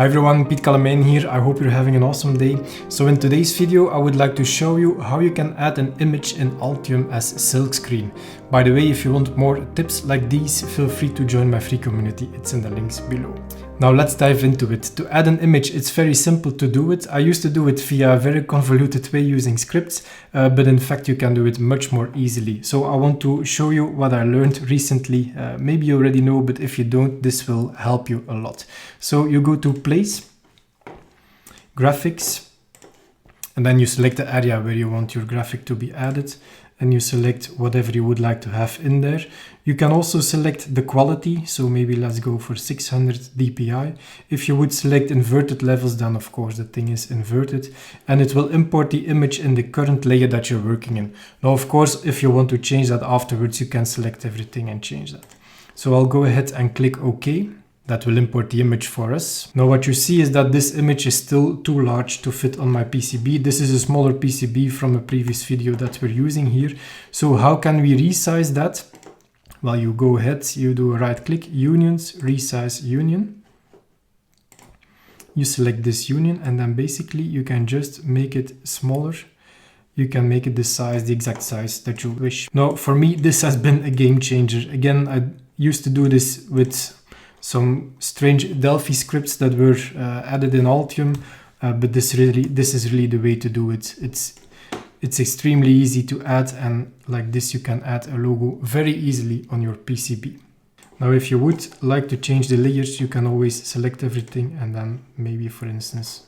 Hi everyone, Piet Calamijn here. I hope you're having an awesome day. So in today's video, I would like to show you how you can add an image in Altium as Silkscreen. By the way, if you want more tips like these, feel free to join my free community. It's in the links below. Now let's dive into it. To add an image, it's very simple to do it. I used to do it via a very convoluted way using scripts, but in fact you can do it much more easily. So I want to show you what I learned recently. Maybe you already know, but if you don't, this will help you a lot. So you go to Place, Graphics, and then you select the area where you want your graphic to be added, and you select whatever you would like to have in there. You can also select the quality, so maybe let's go for 600 dpi. If you would select inverted levels, then of course the thing is inverted, and it will import the image in the current layer that you're working in. Now of course, if you want to change that afterwards, you can select everything and change that. So I'll go ahead and click OK. That will import the image for us. Now what you see is that this image is still too large to fit on my PCB. This is a smaller PCB from a previous video that we're using here. So how can we resize that? Well, you go ahead, you do a right click, Unions, Resize Union. You select this union and then basically you can just make it smaller. You can make it the size, the exact size that you wish. Now for me, this has been a game changer. Again, I used to do this with some strange Delphi scripts that were added in Altium, but this is really the way to do it. It's extremely easy to add, and like this you can add a logo very easily on your PCB. Now if you would like to change the layers, you can always select everything and then maybe, for instance,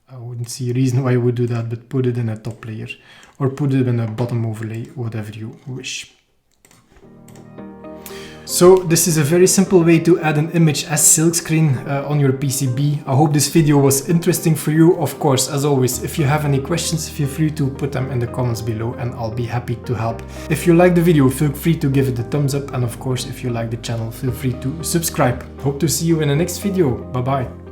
I wouldn't see a reason why you would do that, but put it in a top layer or put it in a bottom overlay, whatever you wish. So this is a very simple way to add an image as Silkscreen on your PCB. I hope this video was interesting for you. Of course, as always, if you have any questions, feel free to put them in the comments below and I'll be happy to help. If you like the video, feel free to give it a thumbs up, and of course, if you like the channel, feel free to subscribe. Hope to see you in the next video. Bye bye.